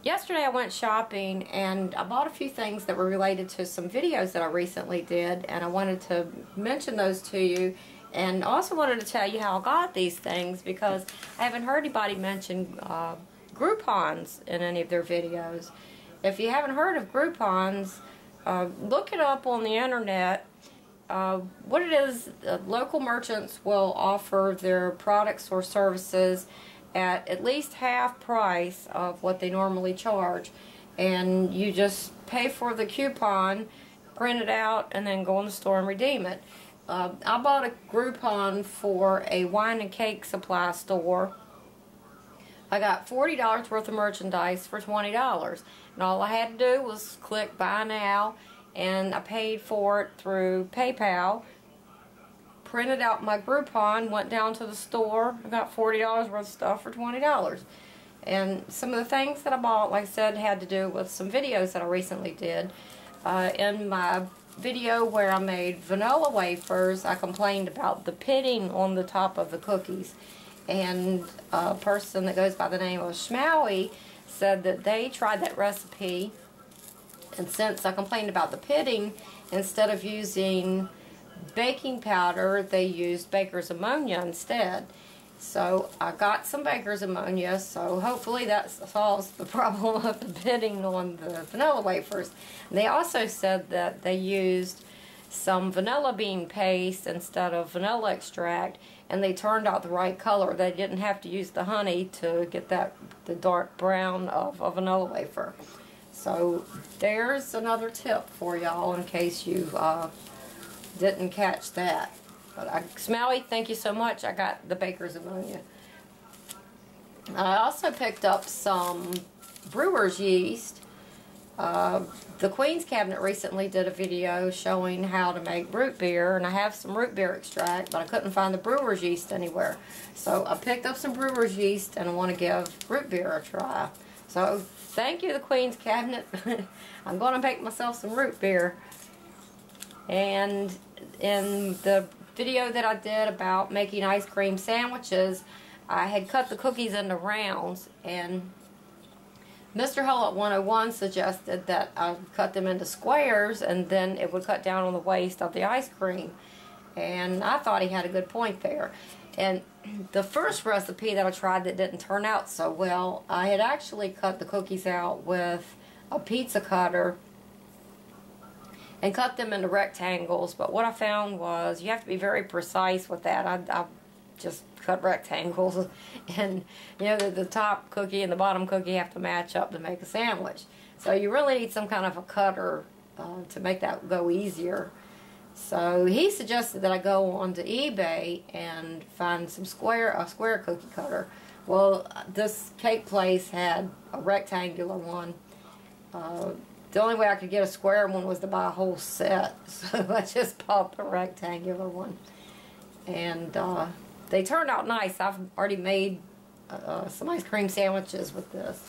Yesterday I went shopping and I bought a few things that were related to some videos that I recently did, and I wanted to mention those to you, and also wanted to tell you how I got these things because I haven't heard anybody mention Groupons in any of their videos. If you haven't heard of Groupons, look it up on the internet. What it is, local merchants will offer their products or services at least half price of what they normally charge, and you just pay for the coupon, print it out, and then go in the store and redeem it. I bought a Groupon for a wine and cake supply store. I got $40 worth of merchandise for $20, and all I had to do was click buy now, and I paid for it through PayPal. Printed out my Groupon, went down to the store, I got $40 worth of stuff for $20. And some of the things that I bought, like I said, had to do with some videos that I recently did. In my video where I made vanilla wafers, I complained about the pitting on the top of the cookies. And a person that goes by the name of Schmaui said that they tried that recipe, and since I complained about the pitting, instead of using baking powder, they used baker's ammonia instead. So I got some baker's ammonia, so hopefully that solves the problem of the pitting on the vanilla wafers. And they also said that they used some vanilla bean paste instead of vanilla extract, and they turned out the right color. They didn't have to use the honey to get the dark brown of a vanilla wafer. So there's another tip for y'all in case you didn't catch that. But Smelly, thank you so much. I got the baker's ammonia. I also picked up some brewer's yeast. The Queen's Cabinet recently did a video showing how to make root beer, and I have some root beer extract, but I couldn't find the brewer's yeast anywhere. So I picked up some brewer's yeast, and I want to give root beer a try. So thank you, the Queen's Cabinet. I'm going to make myself some root beer. And in the video that I did about making ice cream sandwiches, I had cut the cookies into rounds, and Mr. Hull at 101 suggested that I cut them into squares, and then it would cut down on the waste of the ice cream. And I thought he had a good point there. And the first recipe that I tried that didn't turn out so well, I had actually cut the cookies out with a pizza cutter and cut them into rectangles, but what I found was you have to be very precise with that. I just cut rectangles, and you know, the top cookie and the bottom cookie have to match up to make a sandwich. So you really need some kind of a cutter to make that go easier. So he suggested that I go onto eBay and find some a square cookie cutter. Well, this cake place had a rectangular one. The only way I could get a square one was to buy a whole set, so I just bought the rectangular one. And they turned out nice. I've already made some ice cream sandwiches with this.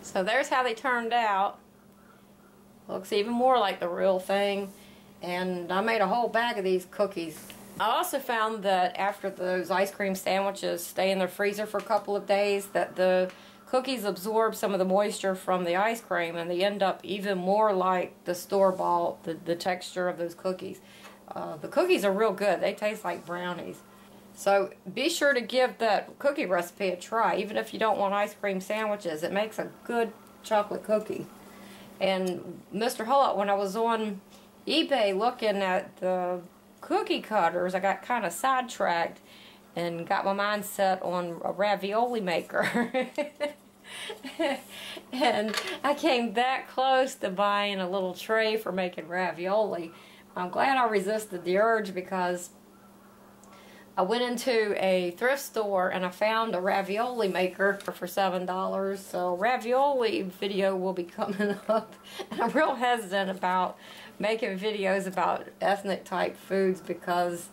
So there's how they turned out. Looks even more like the real thing. And I made a whole bag of these cookies. I also found that after those ice cream sandwiches stay in the freezer for a couple of days, that the cookies absorb some of the moisture from the ice cream, and they end up even more like the store-bought, the texture of those cookies. The cookies are real good. They taste like brownies. So be sure to give that cookie recipe a try. Even if you don't want ice cream sandwiches, it makes a good chocolate cookie. And Mr. Hullett, when I was on eBay looking at the cookie cutters, I got kind of sidetracked and got my mind set on a ravioli maker. And I came that close to buying a little tray for making ravioli. I'm glad I resisted the urge, because I went into a thrift store and I found a ravioli maker for $7. So ravioli video will be coming up. And I'm real hesitant about making videos about ethnic type foods because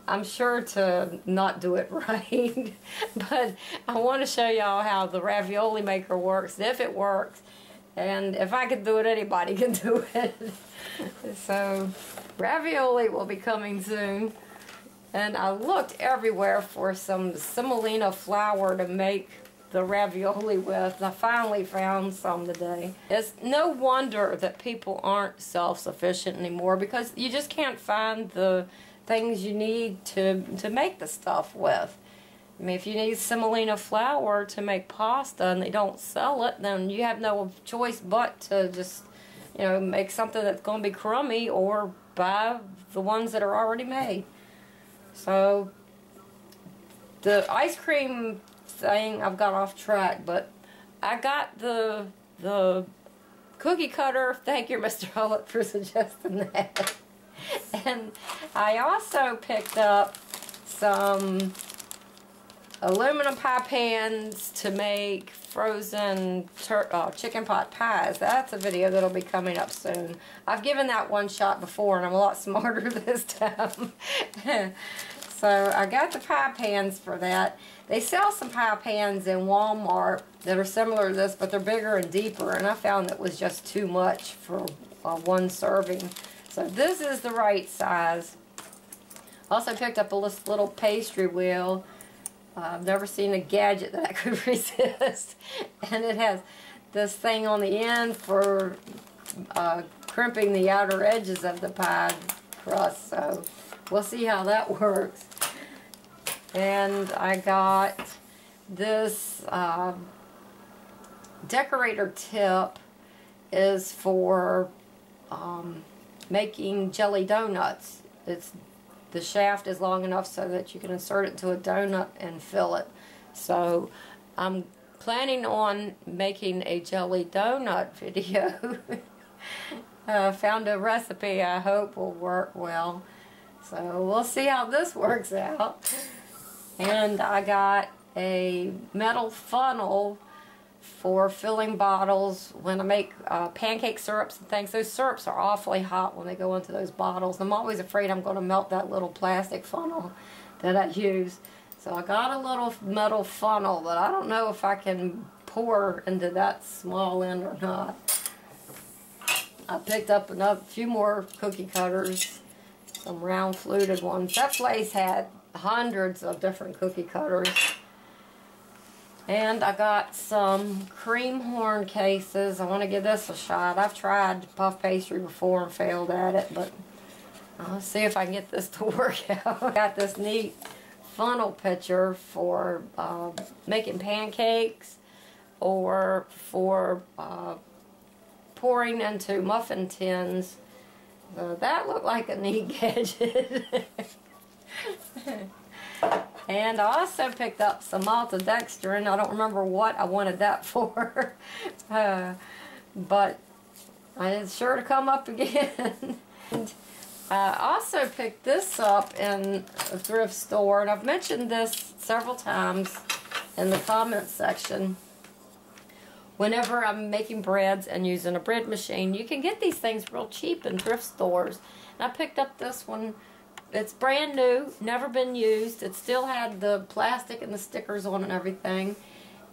I'm sure to not do it right. But I want to show y'all how the ravioli maker works, if it works. And if I can do it, anybody can do it. So ravioli will be coming soon. And I looked everywhere for some semolina flour to make the ravioli with. I finally found some today. It's no wonder that people aren't self-sufficient anymore, because you just can't find the things you need to make the stuff with. I mean, if you need semolina flour to make pasta and they don't sell it, then you have no choice but to just, you know, make something that's going to be crummy or buy the ones that are already made. So the ice cream thing, I've got off track, but I got the cookie cutter. Thank you, Mr. Hullett, for suggesting that. And I also picked up some aluminum pie pans to make frozen chicken pot pies. That's a video that'll be coming up soon. I've given that one shot before, and I'm a lot smarter this time. So I got the pie pans for that. They sell some pie pans in Walmart that are similar to this, but they're bigger and deeper, and I found that was just too much for one serving. So this is the right size. Also picked up a little pastry wheel. I've never seen a gadget that I could resist. And it has this thing on the end for crimping the outer edges of the pie crust. So we'll see how that works. And I got this decorator tip is for making jelly donuts. The shaft is long enough so that you can insert it into a donut and fill it. So I'm planning on making a jelly donut video. Found a recipe I hope will work well. So we'll see how this works out. And I got a metal funnel for filling bottles when I make pancake syrups and things. Those syrups are awfully hot when they go into those bottles. I'm always afraid I'm going to melt that little plastic funnel that I use. So I got a little metal funnel, but I don't know if I can pour into that small end or not. I picked up a few more cookie cutters, some round fluted ones. That place had hundreds of different cookie cutters. And I got some cream horn cases. I want to give this a shot. I've tried puff pastry before and failed at it, but I'll see if I can get this to work out. I got this neat funnel pitcher for making pancakes or for pouring into muffin tins. So that looked like a neat gadget. And I also picked up some maltodextrin. I don't remember what I wanted that for. But it's sure to come up again. And I also picked this up in a thrift store. And I've mentioned this several times in the comments section. Whenever I'm making breads and using a bread machine, you can get these things real cheap in thrift stores. And I picked up this one. It's brand new, never been used. It still had the plastic and the stickers on and everything.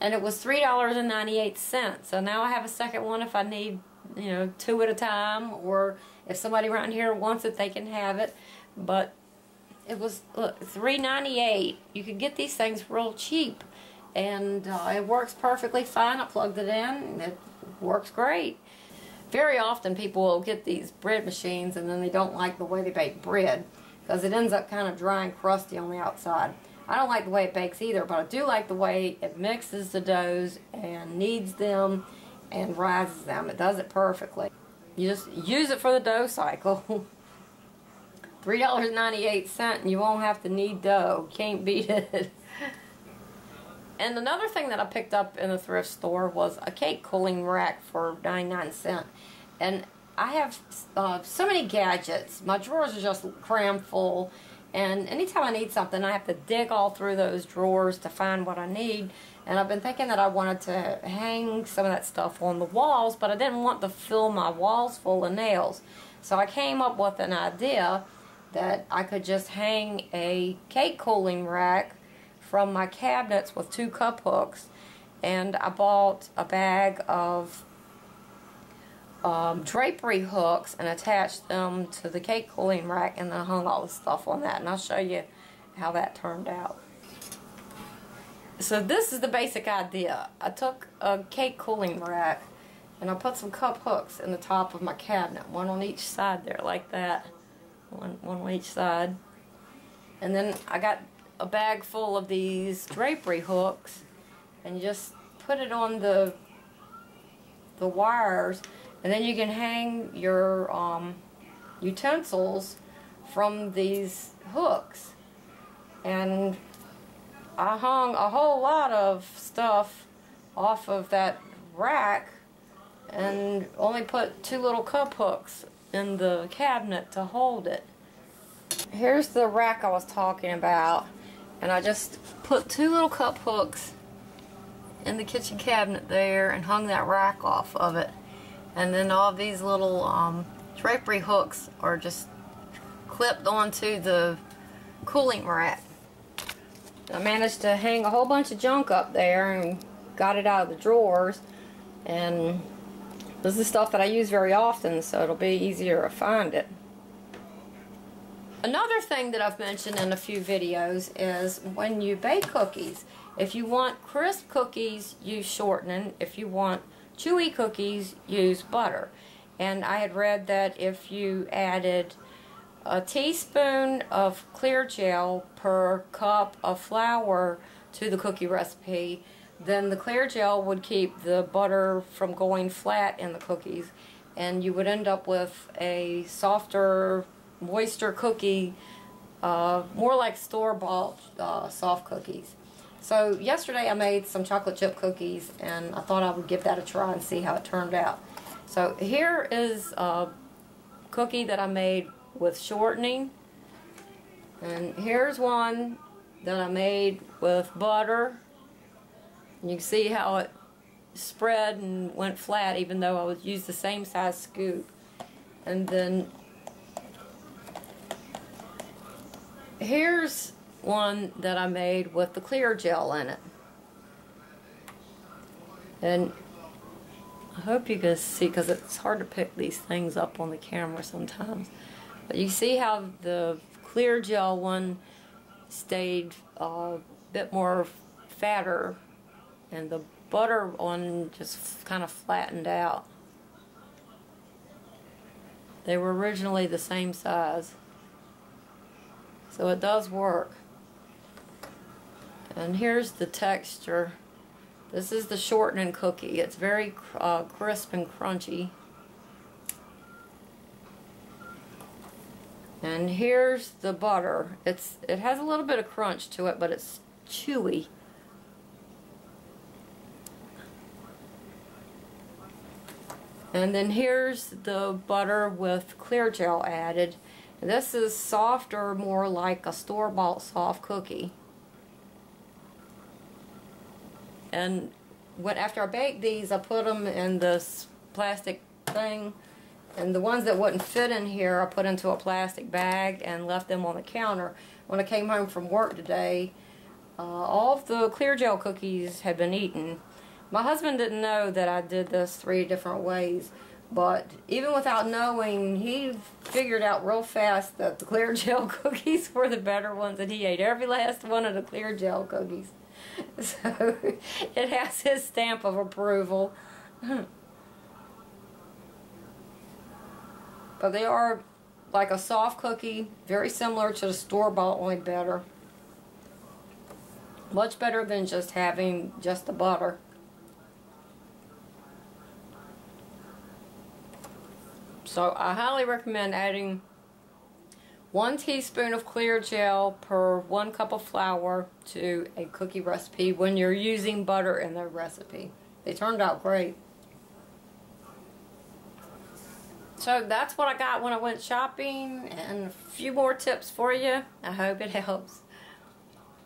And it was $3.98. So now I have a second one if I need, you know, 2 at a time. Or if somebody around here wants it, they can have it. But it was, look, $3.98. You can get these things real cheap. And it works perfectly fine. I plugged it in and it works great. Very often people will get these bread machines and then they don't like the way they bake bread, because it ends up kind of dry and crusty on the outside. I don't like the way it bakes either, but I do like the way it mixes the doughs and kneads them and rises them. It does it perfectly. You just use it for the dough cycle. $3.98 and you won't have to knead dough. Can't beat it. And another thing that I picked up in the thrift store was a cake cooling rack for 99¢. And I have so many gadgets. My drawers are just crammed full, and anytime I need something, I have to dig all through those drawers to find what I need. And I've been thinking that I wanted to hang some of that stuff on the walls, but I didn't want to fill my walls full of nails. So I came up with an idea that I could just hang a cake cooling rack from my cabinets with 2 cup hooks. And I bought a bag of drapery hooks and attached them to the cake cooling rack, and then hung all the stuff on that, and I'll show you how that turned out. So this is the basic idea. I took a cake cooling rack and I put some cup hooks in the top of my cabinet, one on each side there, like that. One on each side. And then I got a bag full of these drapery hooks and you just put it on the wires, and then you can hang your utensils from these hooks. And I hung a whole lot of stuff off of that rack and only put 2 little cup hooks in the cabinet to hold it. Here's the rack I was talking about, and I just put 2 little cup hooks in the kitchen cabinet there and hung that rack off of it. And then all these little drapery hooks are just clipped onto the cooling rack. I managed to hang a whole bunch of junk up there and got it out of the drawers, and this is stuff that I use very often, so it'll be easier to find it. Another thing that I've mentioned in a few videos is when you bake cookies, if you want crisp cookies, use shortening. If you want chewy cookies, use butter. And I had read that if you added a teaspoon of clear gel per cup of flour to the cookie recipe, then the clear gel would keep the butter from going flat in the cookies, and you would end up with a softer, moister cookie, more like store-bought soft cookies. So yesterday I made some chocolate chip cookies, and I thought I would give that a try and see how it turned out. So here is a cookie that I made with shortening, and here's one that I made with butter. And you can see how it spread and went flat even though I would use the same size scoop. And then here's one that I made with the clear gel in it. And I hope you guys see, because it's hard to pick these things up on the camera sometimes. But you see how the clear gel one stayed a bit more fatter, and the butter one just kind of flattened out. They were originally the same size, so it does work. And here's the texture. This is the shortening cookie. It's very crisp and crunchy. And here's the butter. It has a little bit of crunch to it, but it's chewy. And then here's the butter with clear gel added. And this is softer, more like a store-bought soft cookie. And after I baked these, I put them in this plastic thing. And the ones that wouldn't fit in here, I put into a plastic bag and left them on the counter. When I came home from work today, all of the clear gel cookies had been eaten. My husband didn't know that I did this 3 different ways, but even without knowing, he figured out real fast that the clear gel cookies were the better ones, and he ate every last one of the clear gel cookies. So it has his stamp of approval. But they are like a soft cookie, very similar to the store-bought, only better. Much better than just having just the butter. So I highly recommend adding 1 teaspoon of clear gel per 1 cup of flour to a cookie recipe when you're using butter in the recipe. They turned out great. So that's what I got when I went shopping, and a few more tips for you. I hope it helps.